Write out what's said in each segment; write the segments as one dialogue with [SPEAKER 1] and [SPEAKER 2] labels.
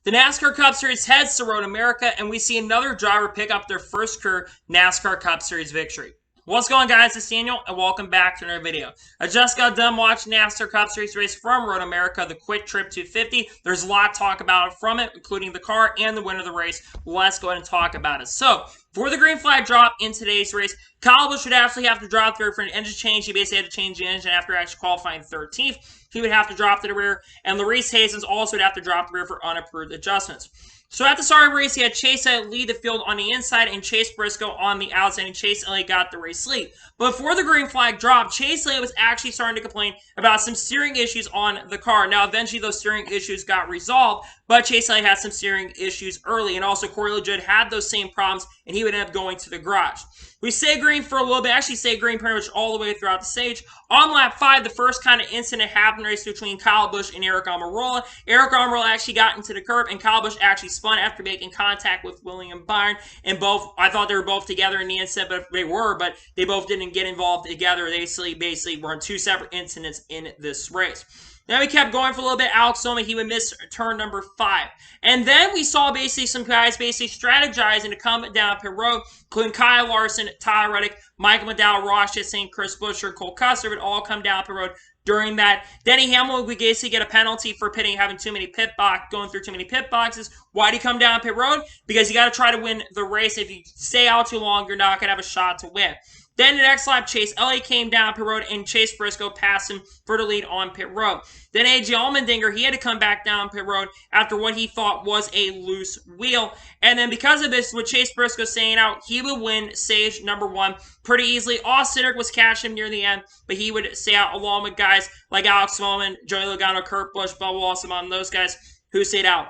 [SPEAKER 1] The NASCAR Cup Series heads to Road America, and we see another driver pick up their first career NASCAR Cup Series victory. What's going on, guys? It's Daniel, and welcome back to another video. I just got done watching NASCAR Cup Series race from Road America, the Quick Trip 250. There's a lot to talk about from it, including the car and the winner of the race. Let's go ahead and talk about it. So, for the green flag drop in today's race, Kyle Busch would actually have to drop there for an engine change. He basically had to change the engine after actually qualifying 13th. He would have to drop to the rear, and Larice Hastings also would have to drop the rear for unapproved adjustments. So at the start of the race, he had Chase Elliott lead the field on the inside and Chase Briscoe on the outside, and Chase Elliott got the race lead. But before the green flag dropped, Chase Elliott was actually starting to complain about some steering issues on the car. Now, eventually, those steering issues got resolved, but Chase Elliott had some steering issues early, and also Corey LaJoie had those same problems, and he would end up going to the garage. We stay green for a little bit, actually stay green pretty much all the way throughout the stage. On lap 5, the first kind of incident happened race between Kyle Busch and Aric Almirola. Aric Almirola actually got into the curb, and Kyle Busch actually spun after making contact with William Byron. And both, I thought they were both together in the incident, but they both didn't get involved together. They basically were in two separate incidents in this race. Then we kept going for a little bit. Alex Bowman, he would miss turn number 5. And then we saw basically some guys basically strategizing to come down pit road, including Kyle Larson, Tyler Reddick, Michael McDowell, Ross Chastain, Chris Buescher, Cole Custer would all come down pit road during that. Denny Hamlin would basically get a penalty for having too many going through too many pit boxes. Why'd he come down pit road? Because you got to try to win the race. If you stay out too long, you're not going to have a shot to win. Then the next lap, Chase Elliott came down pit road, and Chase Briscoe passed him for the lead on pit road. Then A.J. Allmendinger, he had to come back down pit road after what he thought was a loose wheel. And then because of this, with Chase Briscoe staying out, he would win stage number 1 pretty easily. Austin Cindric was catching him near the end, but he would stay out along with guys like Alex Bowman, Joey Logano, Kurt Busch, Bubba Wallace, among those guys who stayed out.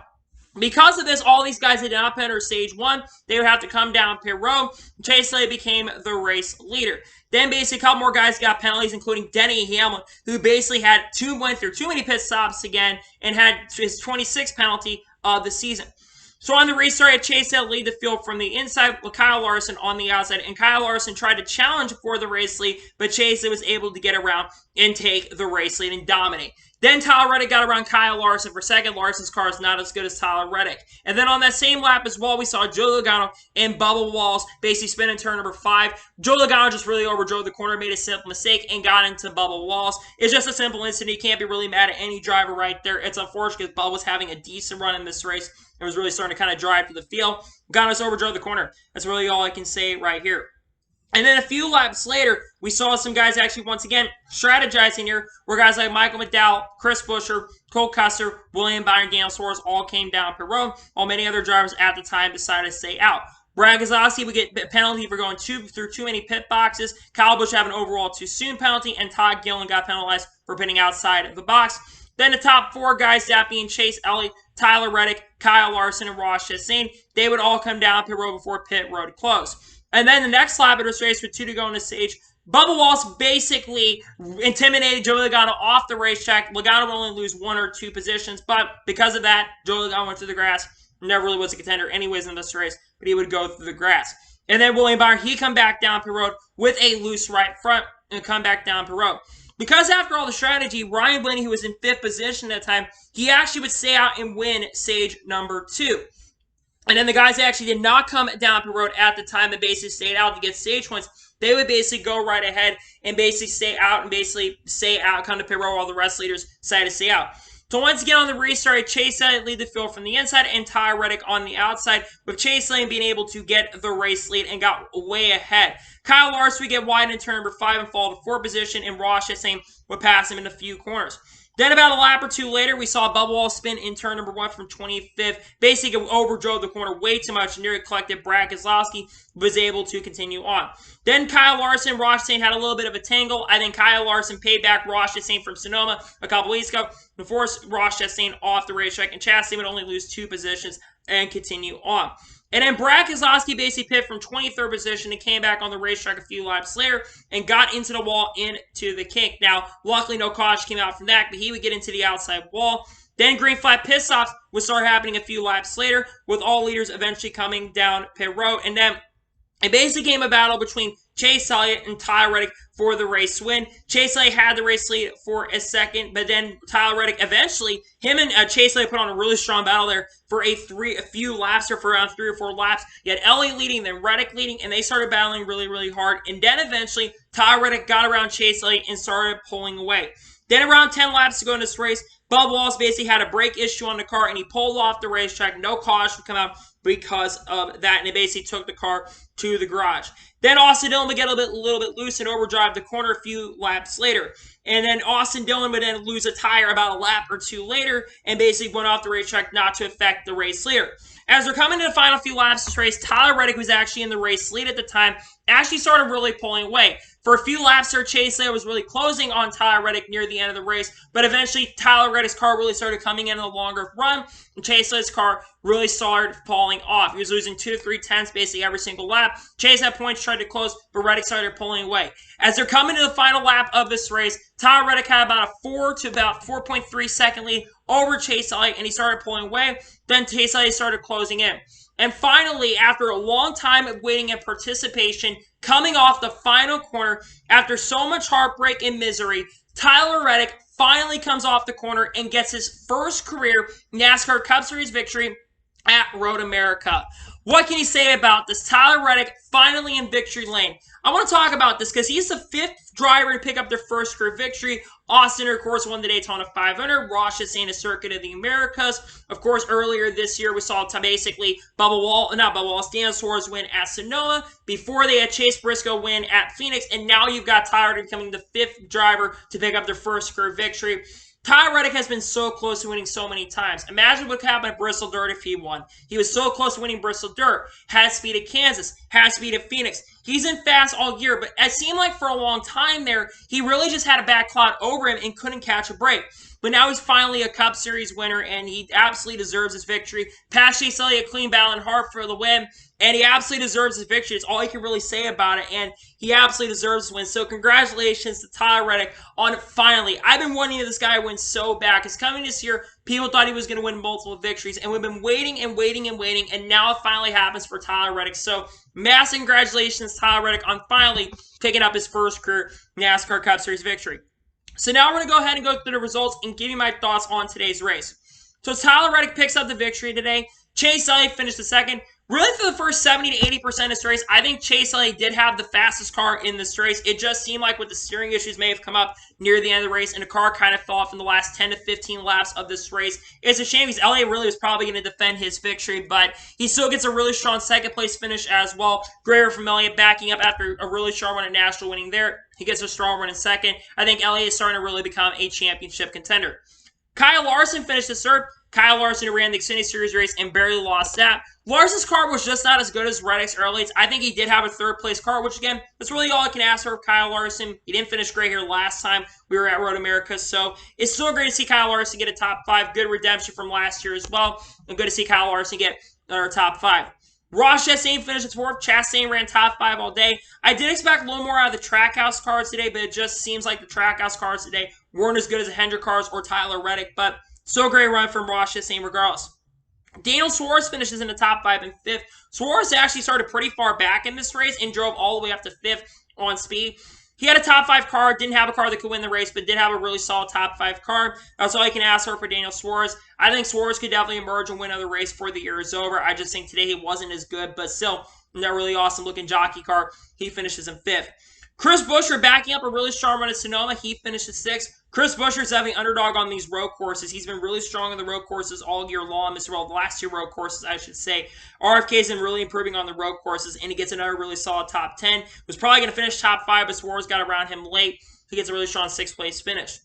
[SPEAKER 1] Because of this, all these guys that did not enter stage 1, they would have to come down pit road. Chase Elliott became the race leader. Then basically a couple more guys got penalties, including Denny Hamlin, who basically went through too many pit stops again and had his 26th penalty of the season. So on the restart, Chase Elliott lead the field from the inside with Kyle Larson on the outside, and Kyle Larson tried to challenge for the race lead, but Chase was able to get around and take the race lead and dominate. Then Tyler Reddick got around Kyle Larson for second. Larson's car is not as good as Tyler Reddick. And then on that same lap as well, we saw Joey Logano and Bubba Wallace basically spin in turn number 5. Joey Logano just really overdrove the corner, made a simple mistake, and got into Bubba Wallace. It's just a simple incident. You can't be really mad at any driver right there. It's unfortunate because Bubba was having a decent run in this race and was really starting to kind of drive to the field. Logano's overdrove the corner. That's really all I can say right here. And then a few laps later, we saw some guys actually, once again, strategizing here, where guys like Michael McDowell, Chris Buescher, Cole Custer, William Byron, Daniel Suarez all came down pit road, while many other drivers at the time decided to stay out. Brad Keselowski would get a penalty for going through too many pit boxes. Kyle Busch had an overall too soon penalty, and Todd Gillen got penalized for pitting outside of the box. Then the top 4 guys, that being Chase Elliott, Tyler Reddick, Kyle Larson, and Ross Chastain, they would all come down pit road before pit road closed. And then the next lap of this race with 2 to go on the stage, Bubba Wallace basically intimidated Joey Logano off the racetrack. Logano would only lose 1 or 2 positions, but because of that, Joey Logano went through the grass. Never really was a contender anyways in this race, but he would go through the grass. And then William Byron, he come back down pit road with a loose right front and come back down pit road. Because after all the strategy, Ryan Blaney, who was in 5th position at that time, he actually would stay out and win stage number 2. And then the guys that actually did not come down pit road at the time that basically stayed out to get stage points, they would basically go right ahead and basically stay out and come to pit road while the rest leaders decided to stay out. So once again on the restart, Chase Elliott lead the field from the inside and Tyler Reddick on the outside, with Chase Elliott being able to get the race lead and got way ahead. Kyle Larson would get wide in turn number 5 and fall to 4th position, and Ross Chastain would pass him in a few corners. Then about a lap or 2 later, we saw Bubba Wallace spin in turn number 1 from 25th. Basically overdrove the corner way too much, nearly collected. Brad Keselowski was able to continue on. Then Kyle Larson and Ross Chastain had a little bit of a tangle. I think Kyle Larson paid back Ross Chastain from Sonoma a couple weeks ago and forced Ross Chastain off the racetrack, and Chastain would only lose 2 positions and continue on. And then Brad Keselowski basically pit from 23rd position and came back on the racetrack a few laps later and got into the wall into the kink. Now, luckily no caution came out from that, but he would get into the outside wall. Then green flag pit stops would start happening a few laps later, with all leaders eventually coming down pit road. And then it basically became a battle between Chase Elliott and Tyler Reddick for the race win. Chase Elliott had the race lead for a second, but then Tyler Reddick eventually, him and Chase Elliott put on a really strong battle there for a few laps, or for around 3 or 4 laps. You had Elliott leading, then Reddick leading, and they started battling really, really hard. And then eventually, Tyler Reddick got around Chase Elliott and started pulling away. Then around 10 laps to go in this race, Bubba Wallace basically had a brake issue on the car, and he pulled off the racetrack. No caution would come out because of that, and it basically took the car to the garage. Then Austin Dillon would get a little bit loose and overdrive the corner a few laps later. And then Austin Dillon would then lose a tire about a lap or 2 later and basically went off the racetrack, not to affect the race leader. As we're coming to the final few laps of this race, Tyler Reddick, who was actually in the race lead at the time, actually started really pulling away. For a few laps there, Chase Elliott was really closing on Tyler Reddick near the end of the race, but eventually Tyler Reddick's car really started coming in a longer run, and Chase Elliott's car really started falling off. He was losing 2 to 3 tenths basically every single lap. Chase at points tried to close, but Reddick started pulling away. As they're coming to the final lap of this race, Tyler Reddick had about a 4 to about 4.3 second lead over Chase Elliott, and he started pulling away. Then Chase Elliott started closing in. And finally, after a long time of waiting and participation, coming off the final corner, after so much heartbreak and misery, Tyler Reddick finally comes off the corner and gets his first career NASCAR Cup Series victory at Road America. What can you say about this? Tyler Reddick finally in victory lane. I want to talk about this because he's the 5th driver to pick up their first career victory. Austin, of course, won the Daytona 500. Ross Chastain a Circuit of the Americas. Of course, earlier this year, we saw basically Daniel Suarez win at Sonoma. Before they had Chase Briscoe win at Phoenix. And now you've got Tyler Reddick becoming the 5th driver to pick up their first career victory. Tyler Reddick has been so close to winning so many times. Imagine what happened at Bristol Dirt if he won. He was so close to winning Bristol Dirt. Had speed at Kansas. Had speed at Phoenix. He's in fast all year, but it seemed like for a long time there, he really just had a bad cloud over him and couldn't catch a break. But now he's finally a Cup Series winner, and he absolutely deserves his victory. Passed Chase Elliott, clean battling hard for the win, and he absolutely deserves his victory. It's all you can really say about it, and he absolutely deserves the win. So congratulations to Tyler Reddick on it finally. I've been wanting this guy to win so bad, because coming this year, people thought he was going to win multiple victories, and we've been waiting and waiting and waiting, and now it finally happens for Tyler Reddick. So massive congratulations to Tyler Reddick on finally picking up his first career NASCAR Cup Series victory. So now we're going to go ahead and go through the results and give you my thoughts on today's race. So Tyler Reddick picks up the victory today. Chase Elliott finished the second. Really, for the first 70 to 80% of this race, I think Chase Elliott did have the fastest car in this race. It just seemed like with the steering issues may have come up near the end of the race, and the car kind of fell off in the last 10 to 15 laps of this race. It's a shame because Elliott really was probably going to defend his victory, but he still gets a really strong second-place finish as well. Great from Elliott backing up after a really strong run at Nashville winning there. He gets a strong run in second. I think Elliott is starting to really become a championship contender. Kyle Larson finished his third. Kyle Larson, who ran the Xfinity Series race and barely lost that. Larson's car was just not as good as Reddick's or Elliott's. I think he did have a third-place car, which, again, that's really all I can ask for of Kyle Larson. He didn't finish great here last time we were at Road America, so it's still great to see Kyle Larson get a top 5. Good redemption from last year as well, and good to see Kyle Larson get our top 5. Ross Chastain finished its 4th. Chastain ran top 5 all day. I did expect a little more out of the Trackhouse cars today, but it just seems like the Trackhouse cars today weren't as good as the Hendrick cars or Tyler Reddick, but so great run from Ross Chastain regardless. Daniel Suarez finishes in the top 5 and 5th. Suarez actually started pretty far back in this race and drove all the way up to 5th on speed. He had a top 5 car, didn't have a car that could win the race, but did have a really solid top 5 car. That's all you can ask for Daniel Suarez. I think Suarez could definitely emerge and win another race before the year is over. I just think today he wasn't as good, but still, that really awesome looking jockey car. He finishes in 5th. Chris Buescher backing up a really strong run at Sonoma. He finishes 6th. Chris Buescher is having underdog on these road courses. He's been really strong on the road courses all year long. The last 2 road courses, I should say. RFK's been really improving on the road courses, and he gets another really solid top 10. Was probably going to finish top 5, but Suarez got around him late. He gets a really strong 6th-place finish.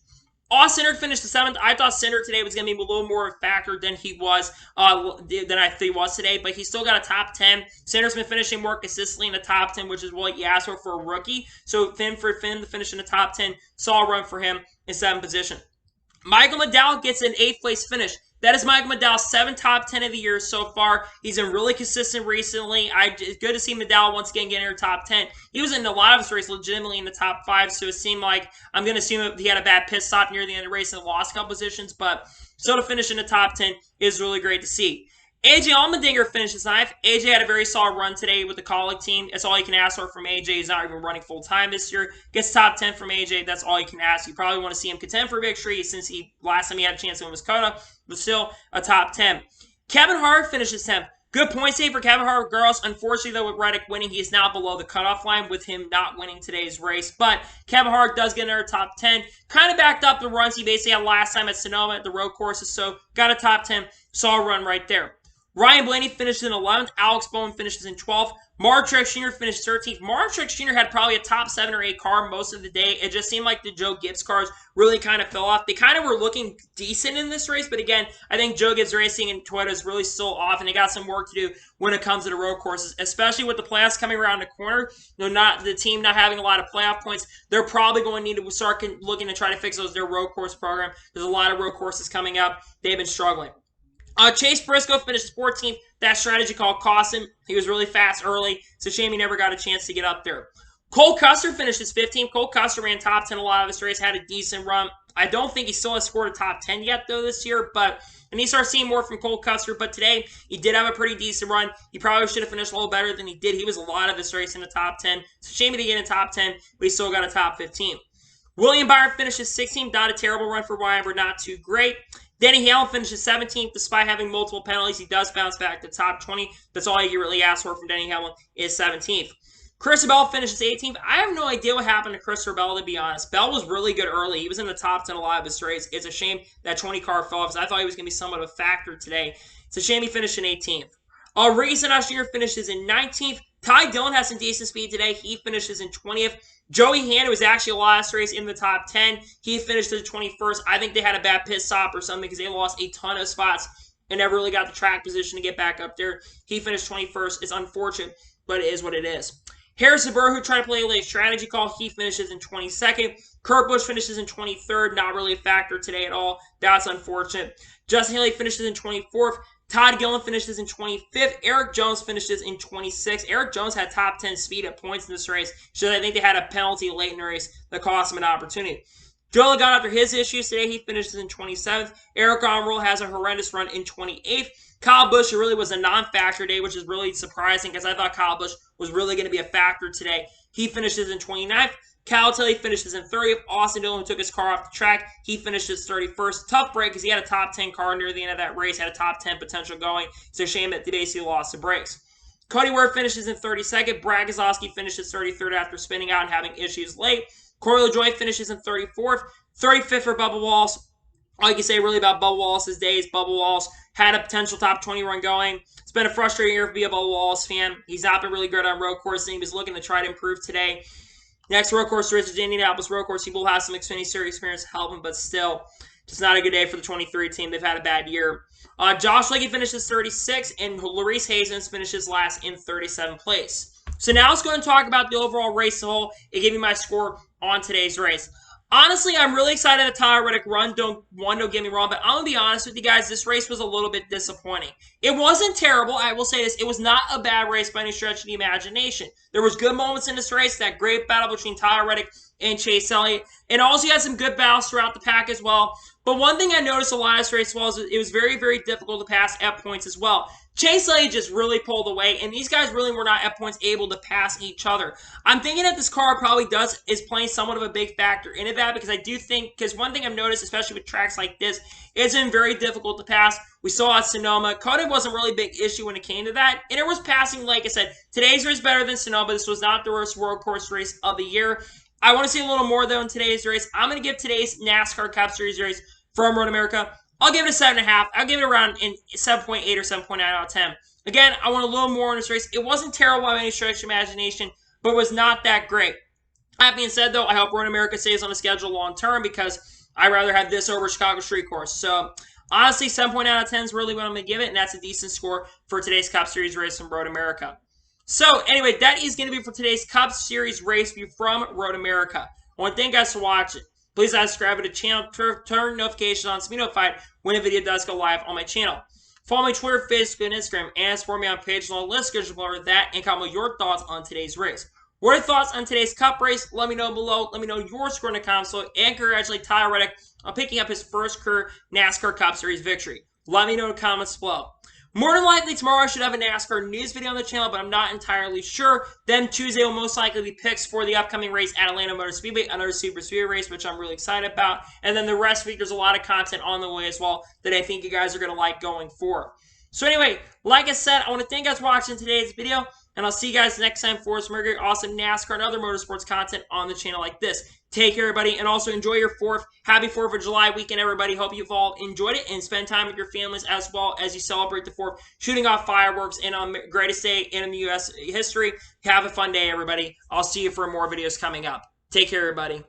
[SPEAKER 1] Austin Cindric finished the 7th. I thought Cindric today was going to be a little more of a factor than he was than I think he was today, but he still got a top 10. Cindric's been finishing more consistently in the top 10, which is what you ask for a rookie. So Finn to finish in the top 10, solid run for him in 7th position. Michael McDowell gets an 8th-place finish. That is Michael McDowell's 7th top 10 of the year so far. He's been really consistent recently. It's good to see McDowell once again getting in the top 10. He was in a lot of his races legitimately in the top 5, so it seemed like I'm going to assume that he had a bad pit stop near the end of the race and lost a couple positions, but still to finish in the top 10 is really great to see. AJ Allmendinger finishes ninth. AJ had a very solid run today with the Colic team. That's all you can ask for from AJ. He's not even running full time this year. Gets top 10 from AJ. That's all you can ask. You probably want to see him contend for victory since last time he had a chance to win was Kona, but still a top 10. Kevin Harvick finishes 10th. Good point save for Kevin Harvick, girls. Unfortunately, though, with Reddick winning, he is now below the cutoff line with him not winning today's race. But Kevin Harvick does get another top 10. Kind of backed up the runs he basically had last time at Sonoma at the road courses, so got a top 10. Solid run right there. Ryan Blaney finishes in 11th. Alex Bowman finishes in 12th. Mark Truex Jr. finished 13th. Mark Truex Jr. had probably a top 7 or 8 car most of the day. It just seemed like the Joe Gibbs cars really kind of fell off. They kind of were looking decent in this race, but again, I think Joe Gibbs Racing and Toyota is really still off, and they got some work to do when it comes to the road courses, especially with the playoffs coming around the corner. Not the team not having a lot of playoff points. They're probably going to need to start looking to try to fix their road course program. There's a lot of road courses coming up. They've been struggling. Chase Briscoe finished 14th. That strategy call cost him. He was really fast early. It's a shame he never got a chance to get up there. Cole Custer finishes 15th. Cole Custer ran top 10 a lot of his race, had a decent run. I don't think he still has scored a top 10 yet, though, this year, but and he starts seeing more from Cole Custer. But today, he did have a pretty decent run. He probably should have finished a little better than he did. He was a lot of this race in the top 10. It's a shame he didn't get in the top 10, but he still got a top 15. William Byron finishes 16th. Not a terrible run for Byron, but not too great. Denny Hamlin finishes 17th despite having multiple penalties. He does bounce back to top 20. That's all you can really ask for from Denny Hamlin is 17th. Christopher Bell finishes 18th. I have no idea what happened to Christopher Bell, to be honest. Bell was really good early. He was in the top 10 a lot of his race. It's a shame that 20 car fell off because I thought he was going to be somewhat of a factor today. It's a shame he finished in 18th. Ricky Stenhouse Jr. finishes in 19th. Ty Dillon has some decent speed today. He finishes in 20th. Joey Hanna was actually a last race in the top 10. He finished in 21st. I think they had a bad pit stop or something because they lost a ton of spots and never really got the track position to get back up there. He finished 21st. It's unfortunate, but it is what it is. Harrison Burr, who tried to play a late strategy call, he finishes in 22nd. Kurt Busch finishes in 23rd. Not really a factor today at all. That's unfortunate. Justin Haley finishes in 24th. Todd Gillen finishes in 25th. Eric Jones finishes in 26th. Eric Jones had top 10 speed at points in this race, so I think they had a penalty late in the race that cost him an opportunity. Joe Logano, after his issues today, he finishes in 27th. Eric Almirola has a horrendous run in 28th. Kyle Busch really was a non-factor today, which is really surprising because I thought Kyle Busch was really going to be a factor today. He finishes in 29th. Cal Tilley finishes in 30th. Austin Dillon, who took his car off the track, he finishes 31st. Tough break because he had a top 10 car near the end of that race, had a top 10 potential going. It's a shame that today he lost the brakes. Cody Ware finishes in 32nd. Brad Keselowski finishes 33rd after spinning out and having issues late. Corey LaJoie finishes in 34th. 35th for Bubba Wallace. All you can say really about Bubba Wallace's days, Bubba Wallace had a potential top 20 run going. It's been a frustrating year to be a Bubba Wallace fan. He's not been really good on road course, and he was looking to try to improve today. Next road course race is the Indianapolis road course. He will have some Xfinity Series experience to help him, but still, just not a good day for the 23 team. They've had a bad year. Josh Leakey finishes 36th, and Larice Hazens finishes last in 37th place. So now let's go and talk about the overall race as a whole and give you my score on today's race. Honestly, I'm really excited that Tyler Reddick run. Don't get me wrong, but I'm going to be honest with you guys. This race was a little bit disappointing. It wasn't terrible. I will say this. It was not a bad race by any stretch of the imagination. There was good moments in this race. That great battle between Tyler Reddick and Chase Elliott. And also, you had some good battles throughout the pack as well. But one thing I noticed a lot of this race was it was very, very difficult to pass at points as well. Chase Elliott just really pulled away, and these guys really were not at points able to pass each other. I'm thinking that this car probably is playing somewhat of a big factor into that because I do think, because one thing I've noticed, especially with tracks like this, it's been very difficult to pass. We saw at Sonoma. Cody wasn't really a big issue when it came to that, and it was passing, like I said, today's race better than Sonoma. This was not the worst road course race of the year. I want to see a little more, though, in today's race. I'm going to give today's NASCAR Cup Series race from Road America, I'll give it a 7.5. I'll give it around in 7.8 or 7.9 out of 10. Again, I want a little more in this race. It wasn't terrible by any stretch of imagination, but it was not that great. That being said, though, I hope Road America stays on the schedule long term because I'd rather have this over Chicago Street Course. So, honestly, 7.9 out of 10 is really what I'm going to give it, and that's a decent score for today's Cup Series race from Road America. So, anyway, that is going to be for today's Cup Series race view from Road America. I want to thank you guys for watching. Please subscribe to the channel, turn notifications on to be notified when a video does go live on my channel. Follow me on Twitter, Facebook, and Instagram, and support me on pages on the list schedule below that, and comment your thoughts on today's race. What are your thoughts on today's Cup race? Let me know below. Let me know your score in the comments below, and congratulate Tyler Reddick on picking up his first career NASCAR Cup Series victory. Let me know in the comments below. More than likely, tomorrow I should have a NASCAR news video on the channel, but I'm not entirely sure. Then Tuesday will most likely be picks for the upcoming race at Atlanta Motor Speedway, another super speedway race, which I'm really excited about. And then the rest of the week, there's a lot of content on the way as well that I think you guys are going to like going forward. So anyway, like I said, I want to thank you guys for watching today's video, and I'll see you guys next time for some more awesome NASCAR and other motorsports content on the channel like this. Take care, everybody, and also enjoy your 4th. Happy 4th of July weekend, everybody. Hope you've all enjoyed it and spend time with your families as well as you celebrate the 4th, shooting off fireworks and on greatest day in the U.S. history. Have a fun day, everybody. I'll see you for more videos coming up. Take care, everybody.